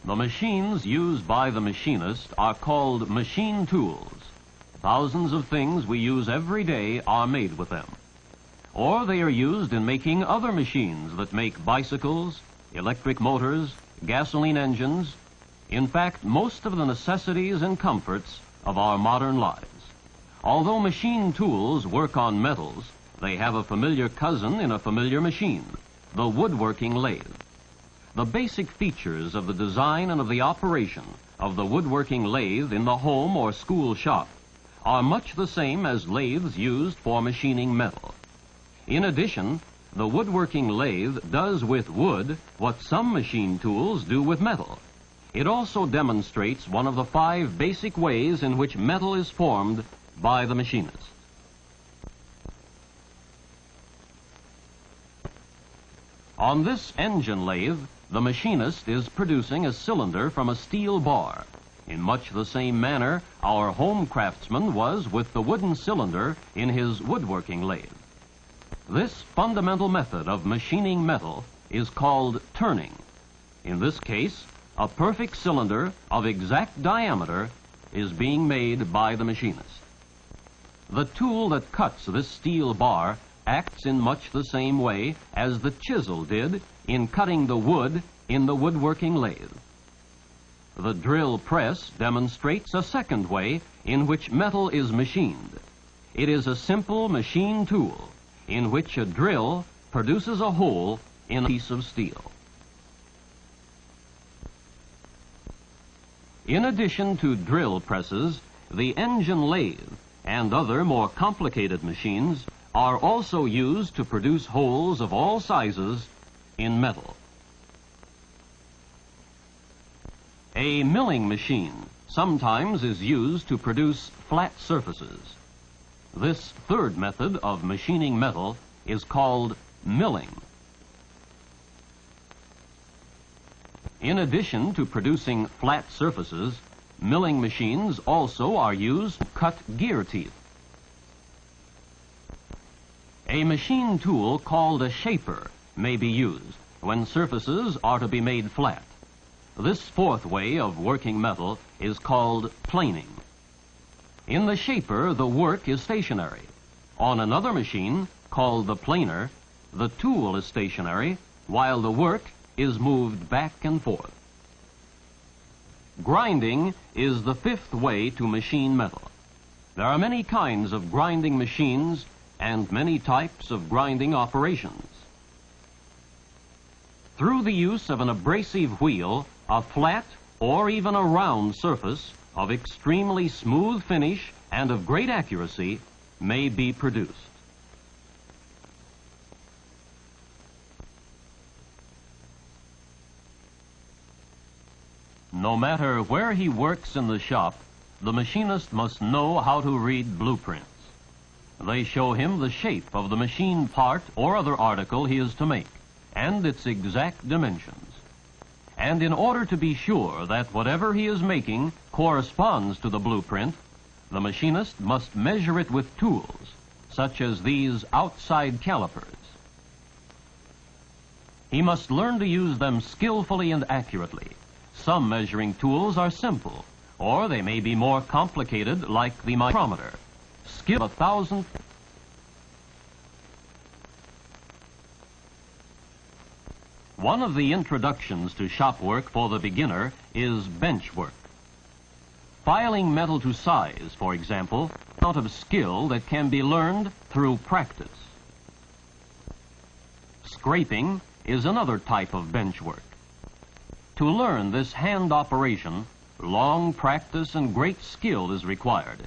The machines used by the machinist are called machine tools. Thousands of things we use every day are made with them. Or they are used in making other machines that make bicycles, electric motors, gasoline engines, in fact, most of the necessities and comforts of our modern lives. Although machine tools work on metals, they have a familiar cousin in a familiar machine, the woodworking lathe. The basic features of the design and of the operation of the woodworking lathe in the home or school shop are much the same as lathes used for machining metal. In addition, the woodworking lathe does with wood what some machine tools do with metal. It also demonstrates one of the 5 basic ways in which metal is formed by the machinist. On this engine lathe, the machinist is producing a cylinder from a steel bar, in much the same manner our home craftsman was with the wooden cylinder in his woodworking lathe. This fundamental method of machining metal is called turning. In this case, a perfect cylinder of exact diameter is being made by the machinist. The tool that cuts this steel bar acts in much the same way as the chisel did in cutting the wood in the woodworking lathe. The drill press demonstrates a second way in which metal is machined. It is a simple machine tool in which a drill produces a hole in a piece of steel. In addition to drill presses, the engine lathe and other more complicated machines are also used to produce holes of all sizes in metal. A milling machine sometimes is used to produce flat surfaces. This third method of machining metal is called milling. In addition to producing flat surfaces, milling machines also are used to cut gear teeth. A machine tool called a shaper may be used when surfaces are to be made flat. This fourth way of working metal is called planing. In the shaper, the work is stationary. On another machine, called the planer, the tool is stationary while the work is moved back and forth. Grinding is the 5th way to machine metal. There are many kinds of grinding machines and many types of grinding operations. Through the use of an abrasive wheel, a flat or even a round surface of extremely smooth finish and of great accuracy may be produced. No matter where he works in the shop, the machinist must know how to read blueprints. They show him the shape of the machine part or other article he is to make, and its exact dimensions. And in order to be sure that whatever he is making corresponds to the blueprint, the machinist must measure it with tools, such as these outside calipers. He must learn to use them skillfully and accurately. Some measuring tools are simple, or they may be more complicated, like the micrometer. Skill 1,000. One of the introductions to shop work for the beginner is bench work. Filing metal to size, for example, is an amount of skill that can be learned through practice. Scraping is another type of bench work. To learn this hand operation, long practice and great skill is required,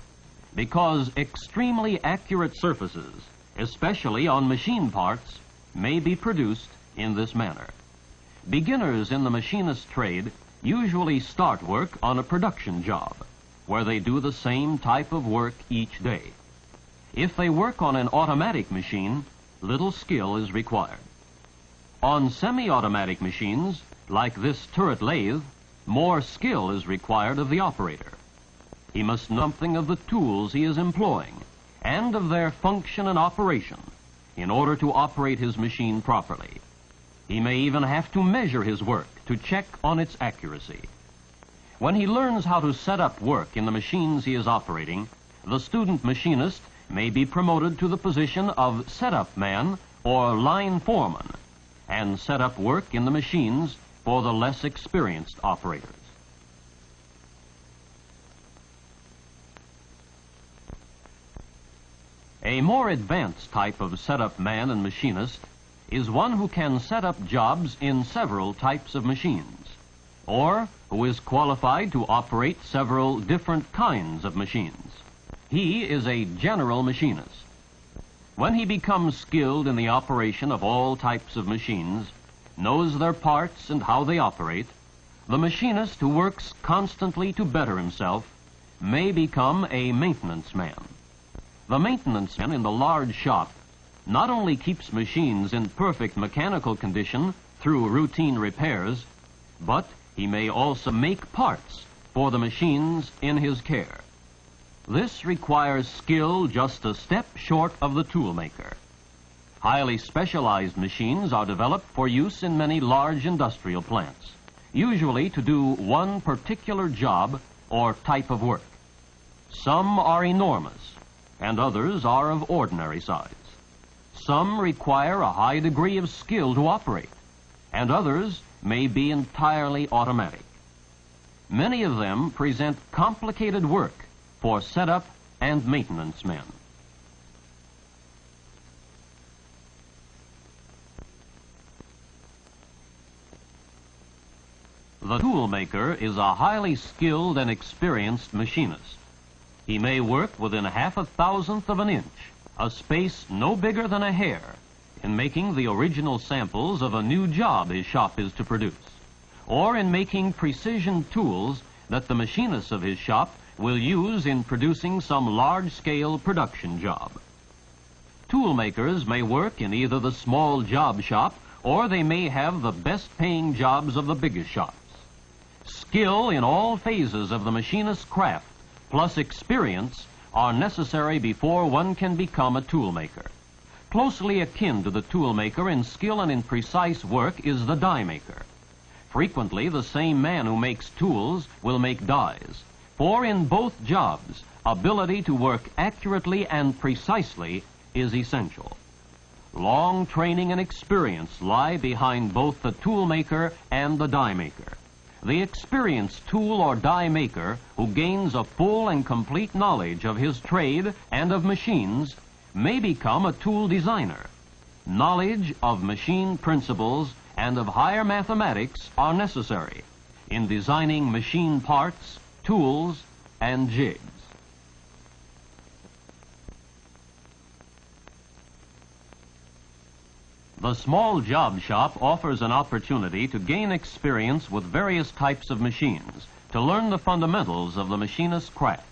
because extremely accurate surfaces, especially on machine parts, may be produced in this manner. Beginners in the machinist trade usually start work on a production job, where they do the same type of work each day. If they work on an automatic machine, little skill is required. On semi-automatic machines, like this turret lathe, more skill is required of the operator. He must know something of the tools he is employing and of their function and operation in order to operate his machine properly. He may even have to measure his work to check on its accuracy. When he learns how to set up work in the machines he is operating, the student machinist may be promoted to the position of setup man or line foreman and set up work in the machines for the less experienced operators. A more advanced type of setup man and machinist is one who can set up jobs in several types of machines, or who is qualified to operate several different kinds of machines. He is a general machinist. When he becomes skilled in the operation of all types of machines, knows their parts and how they operate, the machinist who works constantly to better himself may become a maintenance man. The maintenance man in the large shop not only keeps machines in perfect mechanical condition through routine repairs, but he may also make parts for the machines in his care. This requires skill just a step short of the toolmaker. Highly specialized machines are developed for use in many large industrial plants, usually to do one particular job or type of work. Some are enormous, and others are of ordinary size. Some require a high degree of skill to operate, and others may be entirely automatic. Many of them present complicated work for setup and maintenance men. The toolmaker is a highly skilled and experienced machinist. He may work within 1/1000th of an inch, a space no bigger than a hair, in making the original samples of a new job his shop is to produce, or in making precision tools that the machinists of his shop will use in producing some large-scale production job. Toolmakers may work in either the small job shop or they may have the best-paying jobs of the biggest shops. Skill in all phases of the machinist's craft plus experience are necessary before one can become a toolmaker. Closely akin to the toolmaker in skill and in precise work is the die maker. Frequently, the same man who makes tools will make dies, for in both jobs, ability to work accurately and precisely is essential. Long training and experience lie behind both the toolmaker and the die maker. The experienced tool or die maker who gains a full and complete knowledge of his trade and of machines may become a tool designer. Knowledge of machine principles and of higher mathematics are necessary in designing machine parts, tools, and jigs. The small job shop offers an opportunity to gain experience with various types of machines, to learn the fundamentals of the machinist's craft.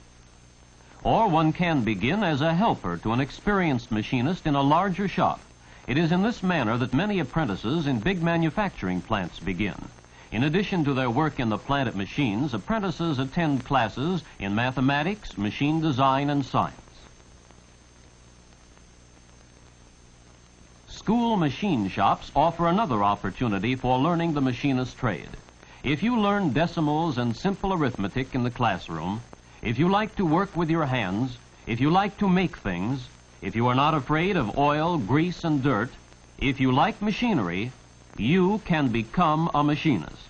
Or one can begin as a helper to an experienced machinist in a larger shop. It is in this manner that many apprentices in big manufacturing plants begin. In addition to their work in the plant at machines, apprentices attend classes in mathematics, machine design, and science. School machine shops offer another opportunity for learning the machinist's trade. If you learn decimals and simple arithmetic in the classroom, if you like to work with your hands, if you like to make things, if you are not afraid of oil, grease, and dirt, if you like machinery, you can become a machinist.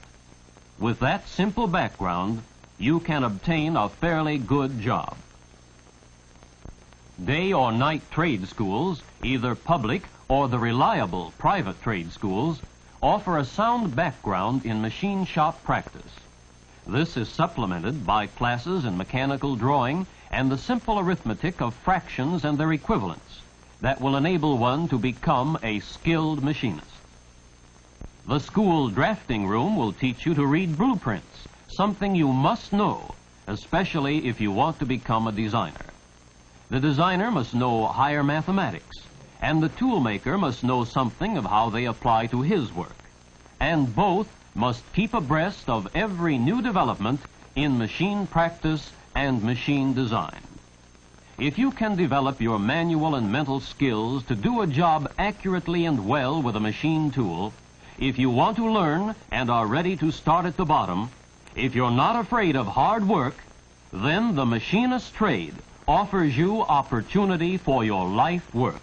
With that simple background, you can obtain a fairly good job. Day or night trade schools, either public or the reliable private trade schools, offer a sound background in machine shop practice. This is supplemented by classes in mechanical drawing and the simple arithmetic of fractions and their equivalents that will enable one to become a skilled machinist. The school drafting room will teach you to read blueprints, something you must know, especially if you want to become a designer. The designer must know higher mathematics, and the toolmaker must know something of how they apply to his work. And both must keep abreast of every new development in machine practice and machine design. If you can develop your manual and mental skills to do a job accurately and well with a machine tool, If you want to learn and are ready to start at the bottom, if you're not afraid of hard work, then the machinist trade offers you opportunity for your life work.